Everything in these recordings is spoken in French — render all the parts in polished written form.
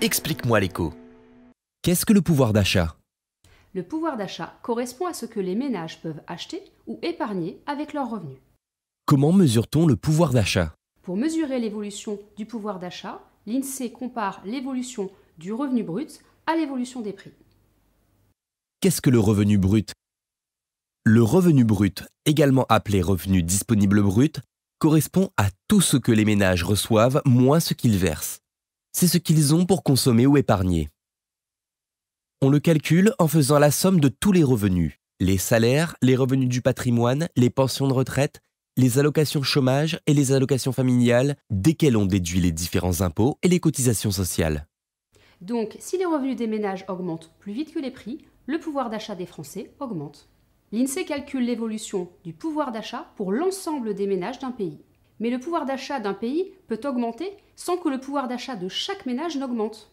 Explique-moi l'éco. Qu'est-ce que le pouvoir d'achat? Le pouvoir d'achat correspond à ce que les ménages peuvent acheter ou épargner avec leurs revenus. Comment mesure-t-on le pouvoir d'achat? Pour mesurer l'évolution du pouvoir d'achat, l'INSEE compare l'évolution du revenu brut à l'évolution des prix. Qu'est-ce que le revenu brut? Le revenu brut, également appelé revenu disponible brut, correspond à tout ce que les ménages reçoivent moins ce qu'ils versent. C'est ce qu'ils ont pour consommer ou épargner. On le calcule en faisant la somme de tous les revenus, les salaires, les revenus du patrimoine, les pensions de retraite, les allocations chômage et les allocations familiales, desquelles on déduit les différents impôts et les cotisations sociales. Donc, si les revenus des ménages augmentent plus vite que les prix, le pouvoir d'achat des Français augmente. L'INSEE calcule l'évolution du pouvoir d'achat pour l'ensemble des ménages d'un pays. Mais le pouvoir d'achat d'un pays peut augmenter sans que le pouvoir d'achat de chaque ménage n'augmente.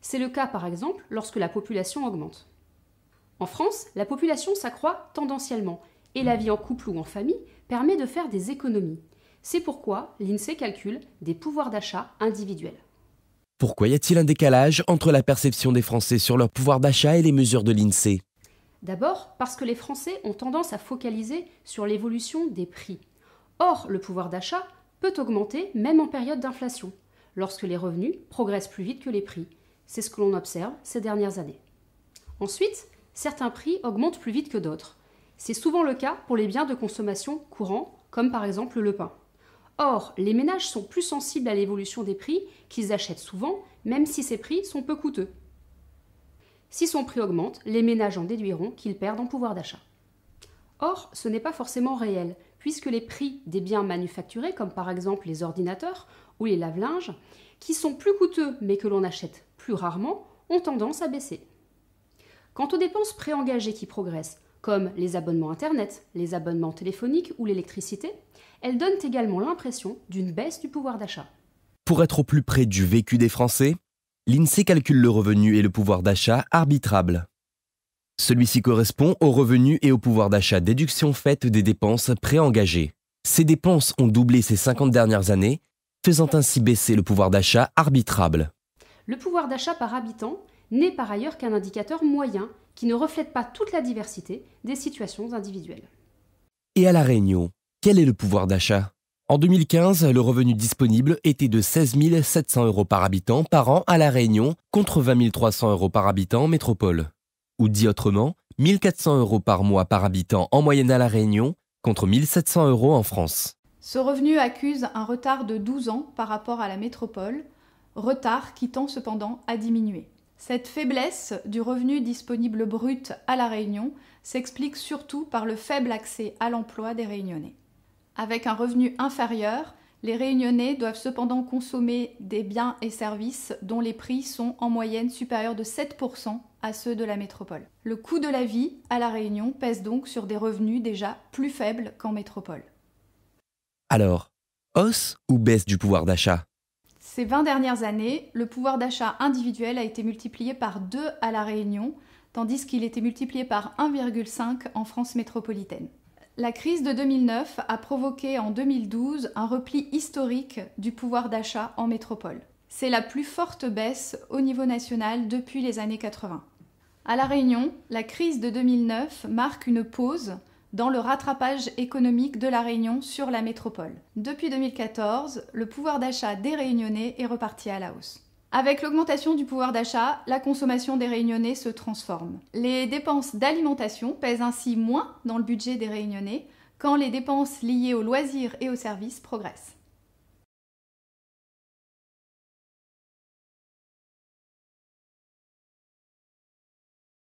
C'est le cas par exemple lorsque la population augmente. En France, la population s'accroît tendanciellement et la vie en couple ou en famille permet de faire des économies. C'est pourquoi l'INSEE calcule des pouvoirs d'achat individuels. Pourquoi y a-t-il un décalage entre la perception des Français sur leur pouvoir d'achat et les mesures de l'INSEE? D'abord parce que les Français ont tendance à focaliser sur l'évolution des prix. Or, le pouvoir d'achat peut augmenter même en période d'inflation, lorsque les revenus progressent plus vite que les prix. C'est ce que l'on observe ces dernières années. Ensuite, certains prix augmentent plus vite que d'autres. C'est souvent le cas pour les biens de consommation courants, comme par exemple le pain. Or, les ménages sont plus sensibles à l'évolution des prix qu'ils achètent souvent, même si ces prix sont peu coûteux. Si son prix augmente, les ménages en déduiront qu'ils perdent en pouvoir d'achat. Or, ce n'est pas forcément réel, puisque les prix des biens manufacturés, comme par exemple les ordinateurs ou les lave-linges, qui sont plus coûteux mais que l'on achète plus rarement, ont tendance à baisser. Quant aux dépenses préengagées qui progressent, comme les abonnements Internet, les abonnements téléphoniques ou l'électricité, elles donnent également l'impression d'une baisse du pouvoir d'achat. Pour être au plus près du vécu des Français, l'INSEE calcule le revenu et le pouvoir d'achat arbitrable. Celui-ci correspond au revenu et au pouvoir d'achat déduction faite des dépenses préengagées. Ces dépenses ont doublé ces 50 dernières années, faisant ainsi baisser le pouvoir d'achat arbitrable. Le pouvoir d'achat par habitant n'est par ailleurs qu'un indicateur moyen qui ne reflète pas toute la diversité des situations individuelles. Et à La Réunion, quel est le pouvoir d'achat? En 2015, le revenu disponible était de 16 700 € par habitant par an à La Réunion, contre 20 300 € par habitant en métropole. Ou dit autrement, 1 400 € par mois par habitant en moyenne à La Réunion, contre 1 700 € en France. Ce revenu accuse un retard de 12 ans par rapport à la métropole, retard qui tend cependant à diminuer. Cette faiblesse du revenu disponible brut à La Réunion s'explique surtout par le faible accès à l'emploi des Réunionnais. Avec un revenu inférieur, les Réunionnais doivent cependant consommer des biens et services dont les prix sont en moyenne supérieurs de 7% à ceux de la métropole. Le coût de la vie à La Réunion pèse donc sur des revenus déjà plus faibles qu'en métropole. Alors, hausse ou baisse du pouvoir d'achat? Ces 20 dernières années, le pouvoir d'achat individuel a été multiplié par 2 à La Réunion, tandis qu'il était multiplié par 1,5 en France métropolitaine. La crise de 2009 a provoqué en 2012 un repli historique du pouvoir d'achat en métropole. C'est la plus forte baisse au niveau national depuis les années 80. À La Réunion, la crise de 2009 marque une pause dans le rattrapage économique de La Réunion sur la métropole. Depuis 2014, le pouvoir d'achat des Réunionnais est reparti à la hausse. Avec l'augmentation du pouvoir d'achat, la consommation des Réunionnais se transforme. Les dépenses d'alimentation pèsent ainsi moins dans le budget des Réunionnais quand les dépenses liées aux loisirs et aux services progressent.